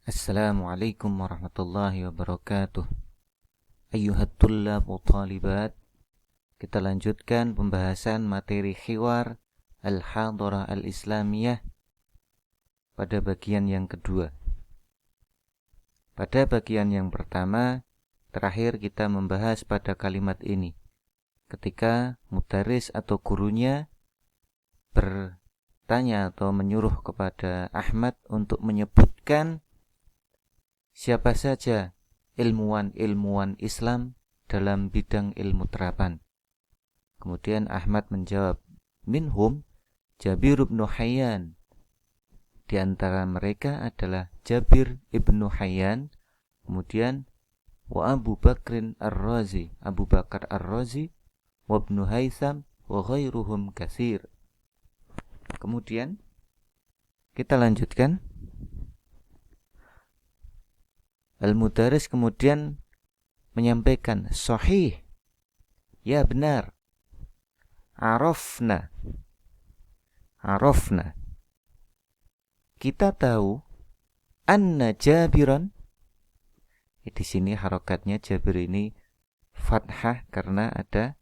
Assalamualaikum warahmatullahi wabarakatuh. Ayyuhat tullab wa talibat. Kita lanjutkan pembahasan materi khiwar Al-Hadarah Al-Islamiyah pada bagian yang kedua. Pada bagian yang pertama, terakhir kita membahas pada kalimat ini. Ketika mudaris atau gurunya bertanya atau menyuruh kepada Ahmad untuk menyebutkan siapa saja ilmuwan-ilmuwan Islam dalam bidang ilmu terapan. Kemudian Ahmad menjawab, minhum Jabir ibn Hayyan. Di antara mereka adalah Jabir ibn Hayyan, kemudian wa Abu Bakrin Ar-Razi, Abu Bakar Ar-Razi, wa Ibnu Haytham wa ghairuhum katsir. Kemudian kita lanjutkan. Al-Mudaris kemudian menyampaikan sahih, ya benar, arafna, kita tahu, anna Jabiran. Di sini harokatnya Jabir ini fathah karena ada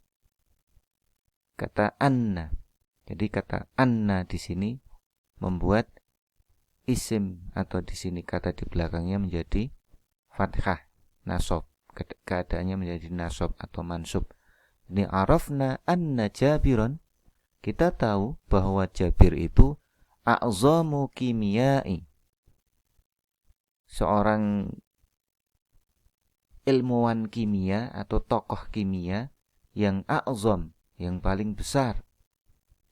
kata anna. Jadi kata anna di sini membuat isim atau di sini kata di belakangnya menjadi fathah, nasab. Keadaannya menjadi nasab atau mansub. Ini arafna anna Jabiran. Kita tahu bahwa Jabir itu a'zamu kimiyai, seorang ilmuwan kimia atau tokoh kimia yang a'zam, yang paling besar.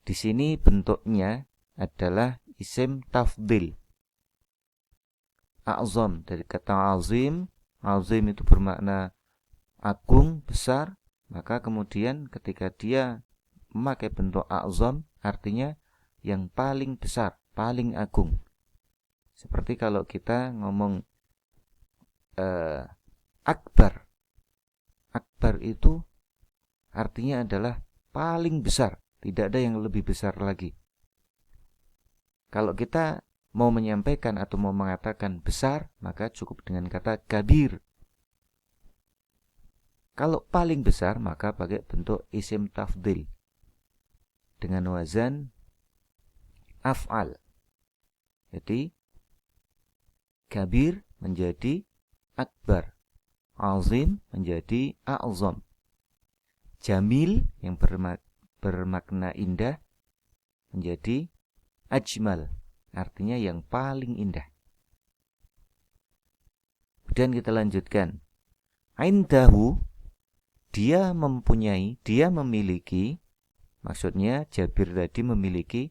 Di sini bentuknya adalah isim tafdil. A'zam dari kata azim. Azim itu bermakna agung, besar. Maka kemudian ketika dia memakai bentuk a'zam, artinya yang paling besar, paling agung. Seperti kalau kita ngomong akbar. Akbar itu artinya adalah paling besar. Tidak ada yang lebih besar lagi. Kalau kita mau menyampaikan atau mau mengatakan besar, maka cukup dengan kata kabir. Kalau paling besar, maka pakai bentuk isim tafdil dengan wazan af'al. Jadi kabir menjadi akbar, azim menjadi a'zam, jamil yang bermakna indah menjadi ajmal, artinya yang paling indah. Kemudian kita lanjutkan. Indahu, dia memiliki, maksudnya Jabir tadi memiliki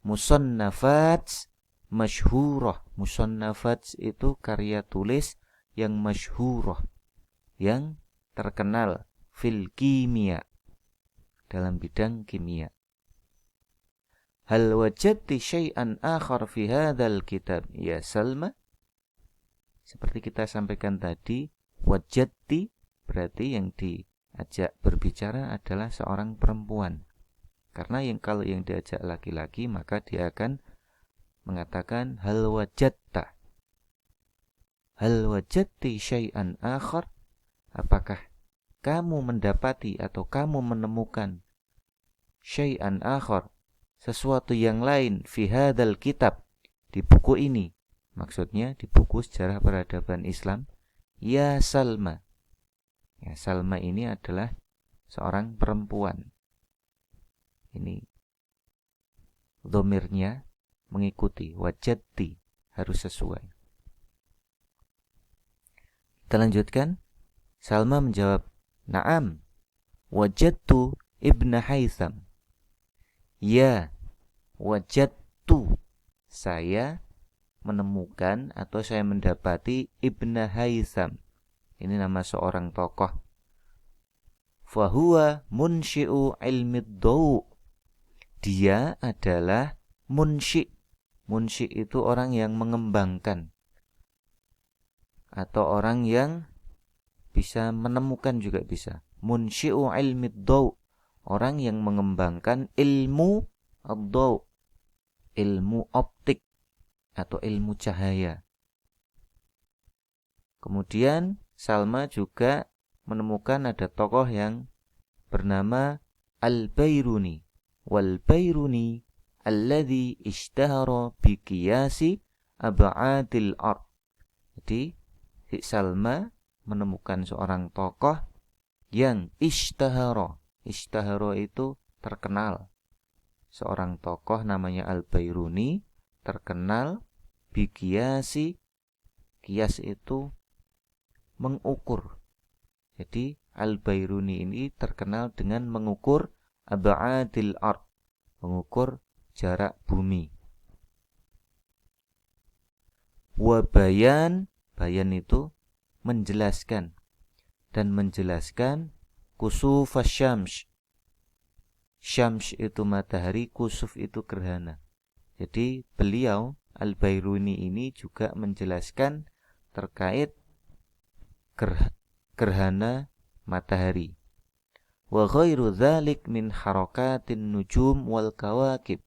musannafat masyhurah. Musannafat itu karya tulis yang masyhurah, yang terkenal fil kimia, dalam bidang kimia. Hal wajadti syai'an akhar fi hadzal kitab ya Salma? Seperti kita sampaikan tadi, wajadti berarti yang diajak berbicara adalah seorang perempuan. Karena kalau yang diajak laki-laki, maka dia akan mengatakan hal wajadta. Hal wajadti syai'an akhar? Apakah kamu mendapati atau kamu menemukan syai'an akhar, sesuatu yang lain fi hadzal kitab, di buku ini? Maksudnya di buku Sejarah Peradaban Islam. Ya Salma. Ya, Salma ini adalah seorang perempuan. Ini dhamirnya mengikuti wajadti, harus sesuai. Kita lanjutkan. Salma menjawab, na'am, wajadtu ibna Haytham. Ya, wajadtu, saya menemukan atau saya mendapati Ibnu Haytham. Ini nama seorang tokoh. Fahuwa munsyi'u ilmi dhaw. Dia adalah munsyi'. Munsyi' itu orang yang mengembangkan atau orang yang bisa menemukan juga bisa. Munsyi'u ilmi dhaw, orang yang mengembangkan ilmu ad-dhaw, ilmu optik atau ilmu cahaya. Kemudian Salma juga menemukan ada tokoh yang bernama Al-Bairuni. Wal-Bairuni alladhi ishtahara biqiyasi ab'adil ard. Jadi Salma menemukan seorang tokoh yang ishtahara. Ishtahara itu terkenal. Seorang tokoh namanya Al-Bairuni terkenal biqiyasi. Qiyas itu mengukur. Jadi Al-Bairuni ini terkenal dengan mengukur ab'adil ard, mengukur jarak bumi. Wa bayan, bayan itu menjelaskan, dan menjelaskan kusuf syams. Syams itu matahari, kusuf itu gerhana. Jadi beliau Al-Bairuni ini juga menjelaskan terkait gerhana matahari. Wa ghairu dzalik min harakatin nujum wal kawakib.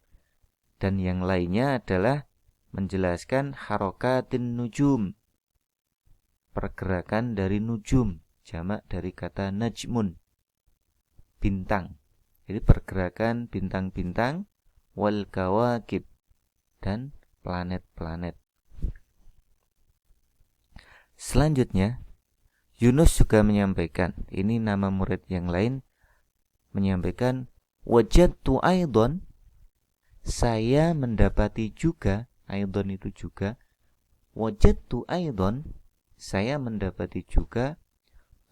Dan yang lainnya adalah menjelaskan harakatin nujum, pergerakan dari nujum, jamak dari kata najmun, bintang. Jadi pergerakan bintang-bintang, wal kawakib, dan planet-planet. Selanjutnya Yunus juga menyampaikan, ini nama murid yang lain, menyampaikan wajadtu aidon, saya mendapati juga, aidon itu juga, wajadtu aidon, saya mendapati juga,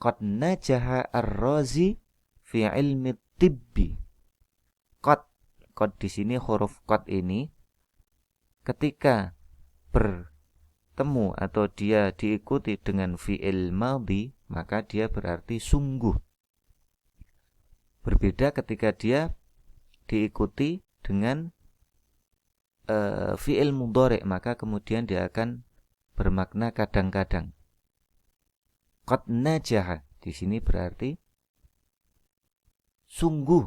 qad najaha ar-Razi fi ilmi tibbi. Qad di sini huruf qad ini ketika bertemu atau dia diikuti dengan fi'il madhi, maka dia berarti sungguh. Berbeda ketika dia diikuti dengan fi'il mudhari', maka kemudian dia akan bermakna kadang-kadang. Qad najaha di sini berarti sungguh.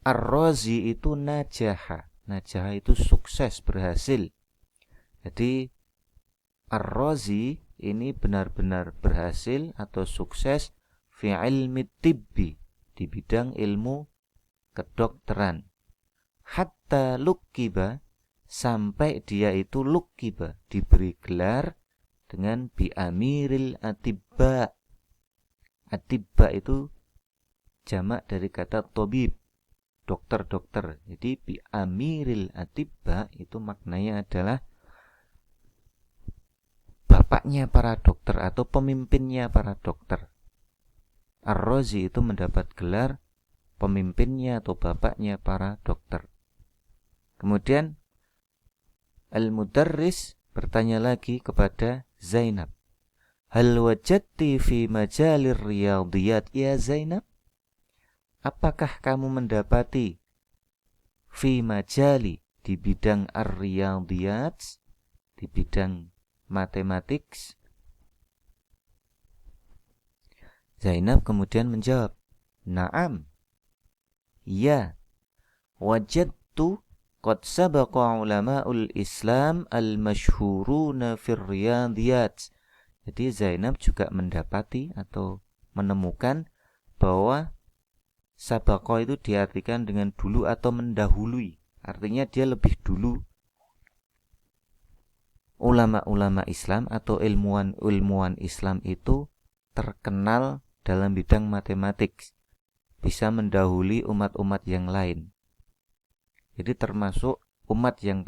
Ar-Razi itu najaha. Najaha itu sukses, berhasil. Jadi Ar-Razi ini benar-benar berhasil atau sukses fi ilmi tibbi, di bidang ilmu kedokteran. Hatta lukiba, sampai dia itu lukiba, diberi gelar dengan bi amiril atibba. Atibba itu jamak dari kata tabib, dokter-dokter. Jadi bi amiril atibba itu maknanya adalah bapaknya para dokter atau pemimpinnya para dokter. Ar-Razi itu mendapat gelar pemimpinnya atau bapaknya para dokter. Kemudian Al-Mudarris bertanya lagi kepada Zainab, hal wajadti fi majalir riyadiyat ya Zainab? Apakah kamu mendapati fi majali, di bidang ar-riyadiyat, di bidang matematik? Zainab kemudian menjawab, na'am, ya, wajadtu qad sabaqa ulama'ul Islam al-masyhuruna fir riyadiyat. Jadi Zainab juga mendapati atau menemukan bahwa sabaqah itu diartikan dengan dulu atau mendahului. Artinya dia lebih dulu ulama-ulama Islam atau ilmuwan-ilmuwan Islam itu terkenal dalam bidang matematik, bisa mendahului umat-umat yang lain. Jadi termasuk umat yang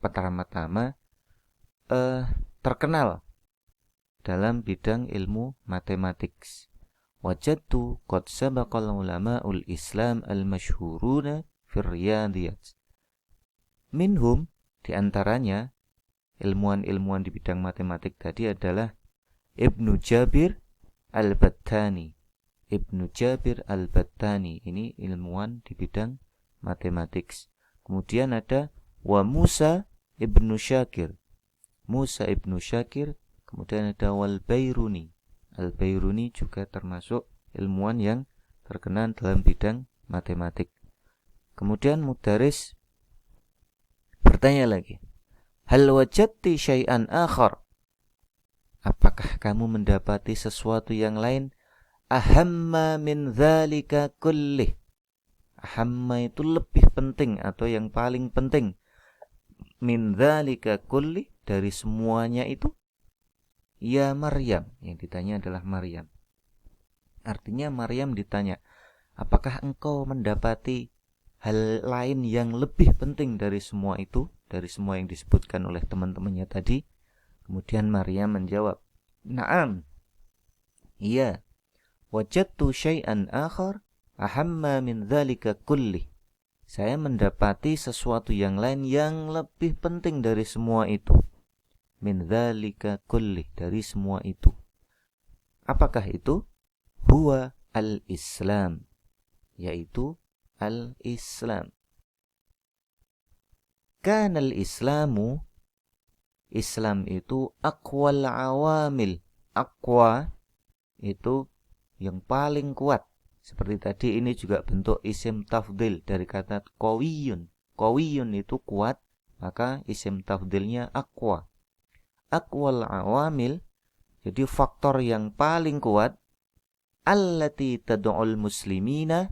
pertama-tama terkenal dalam bidang ilmu matematik. Wajadtu qad sabaqal ulama'ul Islam al-masyhuruna fir riyadiyat. Minhum, diantaranya ilmuwan-ilmuwan di bidang matematik tadi adalah Ibnu Jabir al-Battani. Ibnu Jabir al-Battani ini ilmuwan di bidang matematik. Kemudian ada wa Musa ibnu Syakir. Musa ibnu Syakir. Kemudian ada wal Bairuni. Al-Bairuni juga termasuk ilmuwan yang terkenal dalam bidang matematik. Kemudian Mudaris bertanya lagi, hal wajadti syai'an akhar? apakah kamu mendapati sesuatu yang lain ahamma min dzalika kullih. Ahamma itu lebih penting atau yang paling penting. Min dzalika kullih, dari semuanya itu. Ya Maryam, yang ditanya adalah Maryam. Artinya Maryam ditanya, apakah engkau mendapati hal lain yang lebih penting dari semua itu, dari semua yang disebutkan oleh teman-temannya tadi? Kemudian Maryam menjawab, Naam, iya, wajadtu syai'an akhar ahamma min dzalika kulli. Saya mendapati sesuatu yang lain yang lebih penting dari semua itu. Min dzalika kulli, dari semua itu. Apakah itu? Huwa al-Islam, yaitu al-Islam. Kana al-Islamu, Islam itu aqwal awamil. Aqwa itu yang paling kuat. Seperti tadi, ini juga bentuk isim tafdil dari kata qawiyun. Qawiyun itu kuat, maka isim tafdilnya aqwa. Aqwal awamil, jadi faktor yang paling kuat, allati tad'ul muslimina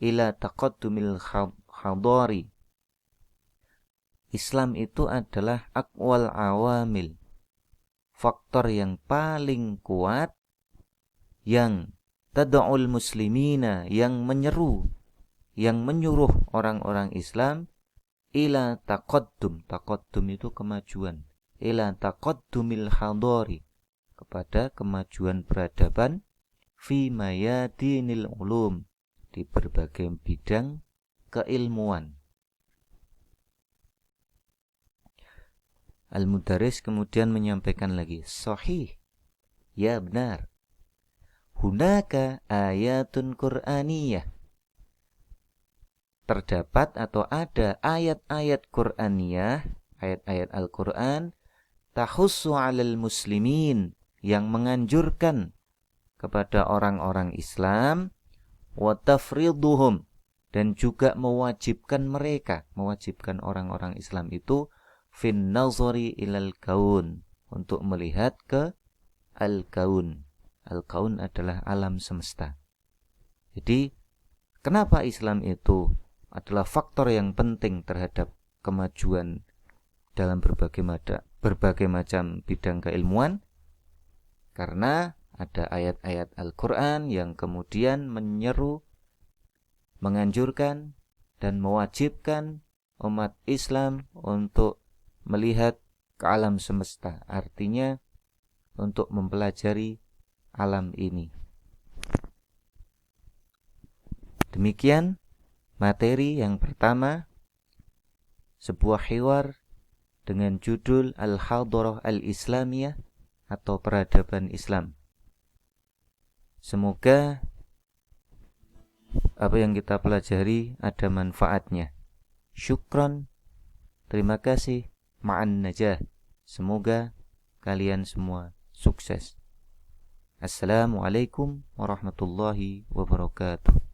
ila taqaddumil hadari. Islam itu adalah aqwal awamil, faktor yang paling kuat yang tad'ul muslimina, yang menyeru, yang menyuruh orang-orang Islam ila taqaddum. Taqaddum itu kemajuan. Ila taqaddumil hadari, kepada kemajuan peradaban, fi mayadinil ulum, di berbagai bidang keilmuan. Al-Mudaris kemudian menyampaikan lagi, sahih, ya benar. Hunaka ayatun Qur'aniyah, terdapat atau ada ayat-ayat Qur'aniyah, ayat-ayat Al-Quran, tahussu 'alal muslimin, yang menganjurkan kepada orang-orang Islam, wa tafriduhum, dan juga mewajibkan mereka, mewajibkan orang-orang Islam itu fin nazari ilal kaun, untuk melihat ke al-kaun. Al-kaun adalah alam semesta. Jadi kenapa Islam itu adalah faktor yang penting terhadap kemajuan dalam berbagai macam bidang keilmuan? Karena ada ayat-ayat Al-Quran yang kemudian menyeru, menganjurkan, dan mewajibkan umat Islam untuk melihat ke alam semesta. Artinya untuk mempelajari alam ini. Demikian materi yang pertama, sebuah hiwar dengan judul Al-Hadarah Al-Islamiyah, atau peradaban Islam. Semoga apa yang kita pelajari ada manfaatnya. Syukron, terima kasih, ma'an najah. Semoga kalian semua sukses. Assalamualaikum warahmatullahi wabarakatuh.